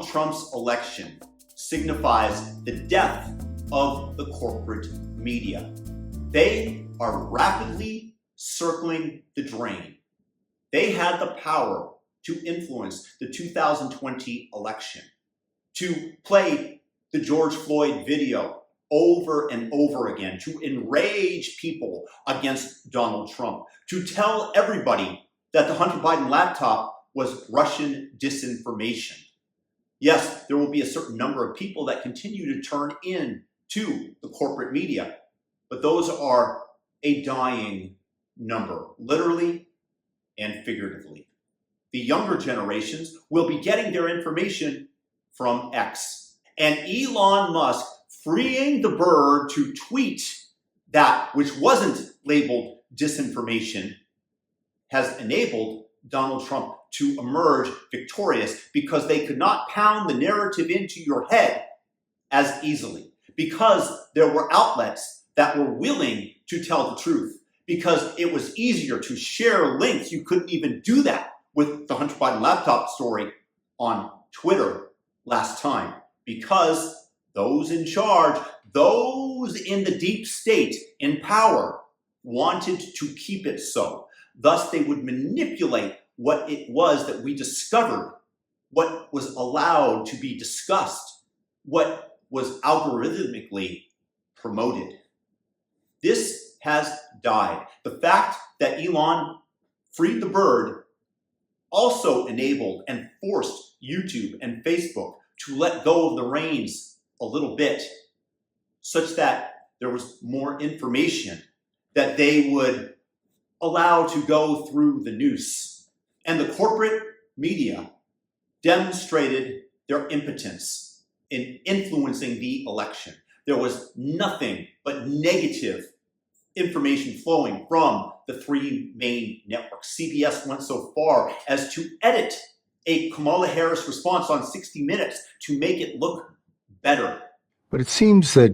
Trump's election signifies the death of the corporate media. They are rapidly circling the drain. They had the power to influence the 2020 election, to play the George Floyd video over and over again, to enrage people against Donald Trump, to tell everybody that the Hunter Biden laptop was Russian disinformation. Yes, there will be a certain number of people that continue to turn in to the corporate media, but those are a dying number, literally and figuratively. The younger generations will be getting their information from X. And Elon Musk freeing the bird to tweet that which wasn't labeled disinformation has enabled Donald Trump to emerge victorious, because they could not pound the narrative into your head as easily, because there were outlets that were willing to tell the truth, because it was easier to share links. You couldn't even do that with the Hunter Biden laptop story on Twitter last time, because those in charge, those in the deep state in power, wanted to keep it so. Thus, they would manipulate what it was that we discovered, what was allowed to be discussed, what was algorithmically promoted. This has died. The fact that Elon freed the bird also enabled and forced YouTube and Facebook to let go of the reins a little bit, such that there was more information that they would allow to go through the noose. And the corporate media demonstrated their impotence in influencing the election. There was nothing but negative information flowing from the three main networks. CBS went so far as to edit a Kamala Harris response on 60 Minutes to make it look better. But it seems that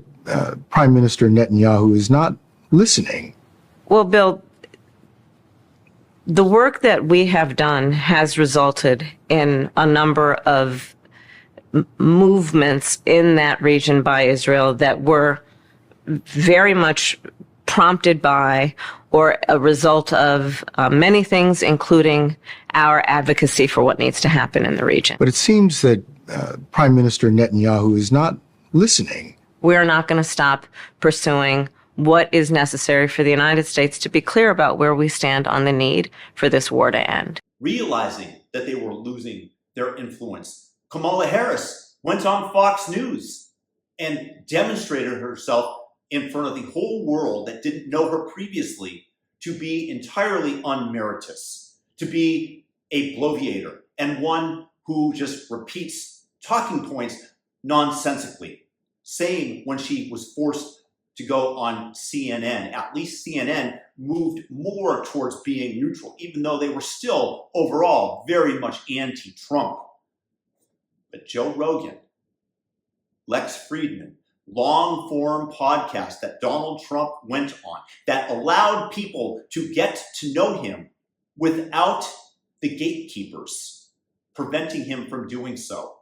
Prime Minister Netanyahu is not listening. Well, Bill, the work that we have done has resulted in a number of movements in that region by Israel that were very much prompted by or a result of many things, including our advocacy for what needs to happen in the region. But it seems that Prime Minister Netanyahu is not listening. We're not going to stop pursuing what is necessary for the United States to be clear about where we stand on the need for this war to end. Realizing that they were losing their influence, Kamala Harris went on Fox News and demonstrated herself in front of the whole world that didn't know her previously to be entirely unmeritorious, to be a bloviator, and one who just repeats talking points nonsensically. Same when she was forced to go on CNN. At least CNN moved more towards being neutral, even though they were still overall very much anti-Trump. But Joe Rogan, Lex Friedman, long-form podcast that Donald Trump went on, that allowed people to get to know him without the gatekeepers preventing him from doing so,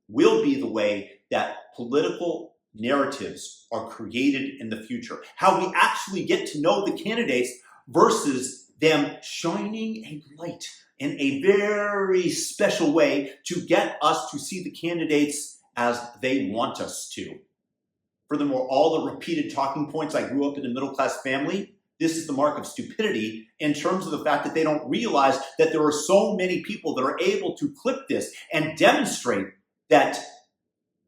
will be the way that political narratives are created in the future. How we actually get to know the candidates versus them shining a light in a very special way to get us to see the candidates as they want us to. Furthermore, all the repeated talking points, I grew up in a middle-class family, this is the mark of stupidity in terms of the fact that they don't realize that there are so many people that are able to clip this and demonstrate that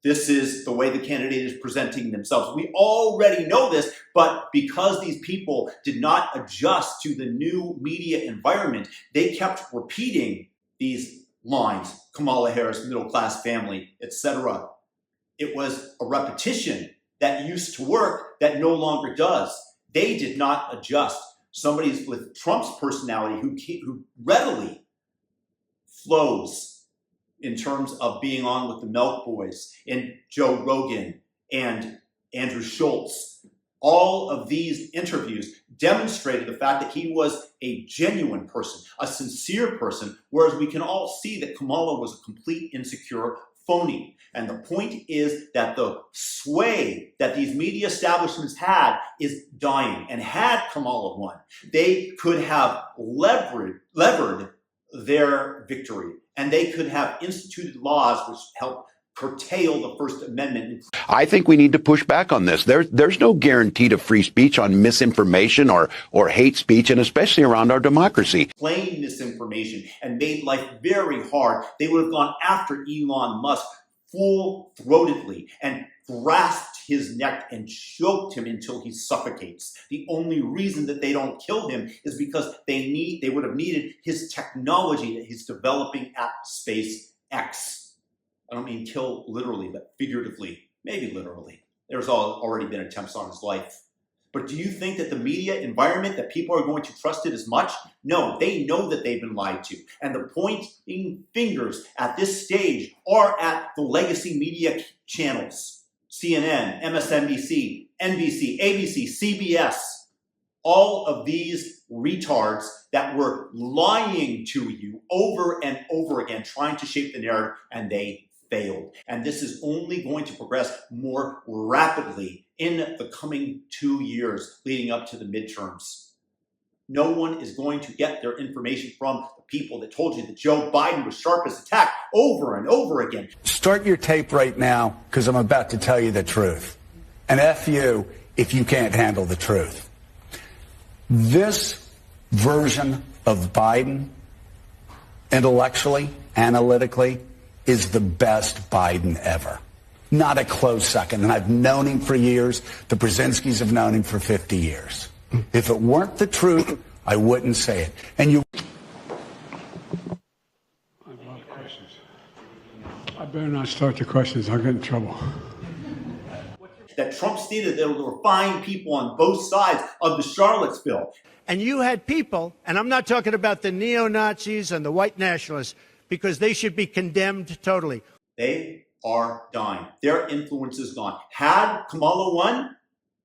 this is the way the candidate is presenting themselves. We already know this, but because these people did not adjust to the new media environment, they kept repeating these lines, Kamala Harris, middle-class family, etc. It was a repetition that used to work that no longer does. They did not adjust. Somebody with Trump's personality who readily flows in terms of being on with the Milk Boys and Joe Rogan and Andrew Schultz. All of these interviews demonstrated the fact that he was a genuine person, a sincere person, whereas we can all see that Kamala was a complete insecure phony. And the point is that the sway that these media establishments had is dying. And had Kamala won, they could have levered their victory, and they could have instituted laws which help curtail the First Amendment. I think we need to push back on this. There's no guarantee to free speech on misinformation or hate speech, and especially around our democracy. Plain misinformation and made life very hard. They would have gone after Elon Musk full-throatedly and grasped his neck and choked him until he suffocates. The only reason that they don't kill him is because they would have needed his technology that he's developing at SpaceX. I don't mean kill literally, but figuratively, maybe literally. There's already been attempts on his life. But do you think that the media environment, that people are going to trust it as much? No, they know that they've been lied to. And the pointing fingers at this stage are at the legacy media channels. CNN, MSNBC, NBC, ABC, CBS. All of these retards that were lying to you over and over again, trying to shape the narrative, and they failed. And this is only going to progress more rapidly in the coming 2 years leading up to the midterms. No one is going to get their information from the people that told you that Joe Biden was sharp as a tack over and over again. Start your tape right now, because I'm about to tell you the truth. And F you if you can't handle the truth. This version of Biden, intellectually, analytically, is the best Biden ever. Not a close second. And I've known him for years. The Brzezinskis have known him for 50 years. If it weren't the truth, I wouldn't say it. And you... I have a lot of questions. I better not start the questions. I'll get in trouble. That Trump stated that there were fine people on both sides of the Charlottesville. And you had people, and I'm not talking about the neo-Nazis and the white nationalists, because they should be condemned totally. They are dying. Their influence is gone. Had Kamala won,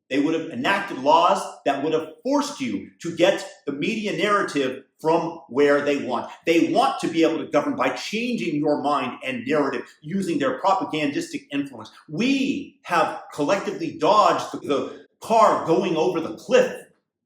they would have enacted laws that would have forced you to get the media narrative from where they want. They want to be able to govern by changing your mind and narrative using their propagandistic influence. We have collectively dodged the car going over the cliff,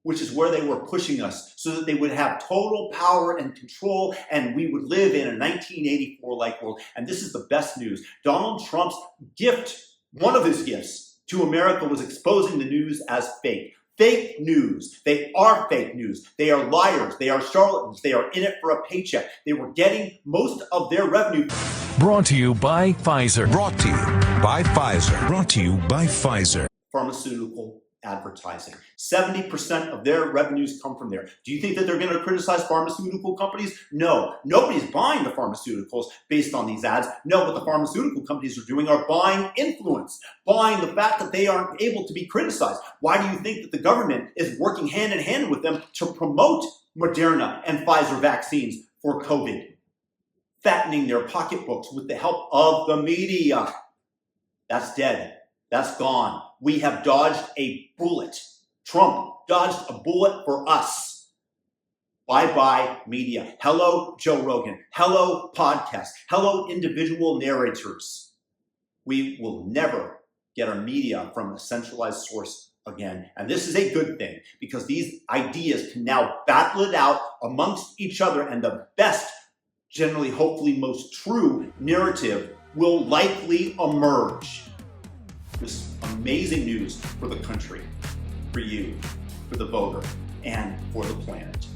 which is where they were pushing us, so that they would have total power and control, and we would live in a 1984-like world. And this is the best news. Donald Trump's gift, one of his gifts to America, was exposing the news as fake. Fake news. They are fake news. They are liars. They are charlatans. They are in it for a paycheck. They were getting most of their revenue. Brought to you by Pfizer. Brought to you by Pfizer. Brought to you by Pfizer. Pharmaceutical advertising. 70% of their revenues come from there. Do you think that they're going to criticize pharmaceutical companies? No. Nobody's buying the pharmaceuticals based on these ads. No, what the pharmaceutical companies are doing are buying influence, buying the fact that they aren't able to be criticized. Why do you think that the government is working hand in hand with them to promote Moderna and Pfizer vaccines for COVID? Fattening their pocketbooks with the help of the media. That's dead. That's gone. We have dodged a bullet. Trump dodged a bullet for us. Bye-bye media. Hello, Joe Rogan. Hello, podcast. Hello, individual narrators. We will never get our media from a centralized source again. And this is a good thing, because these ideas can now battle it out amongst each other, and the best, generally, hopefully most true narrative will likely emerge. This amazing news for the country, for you, for the voter, and for the planet.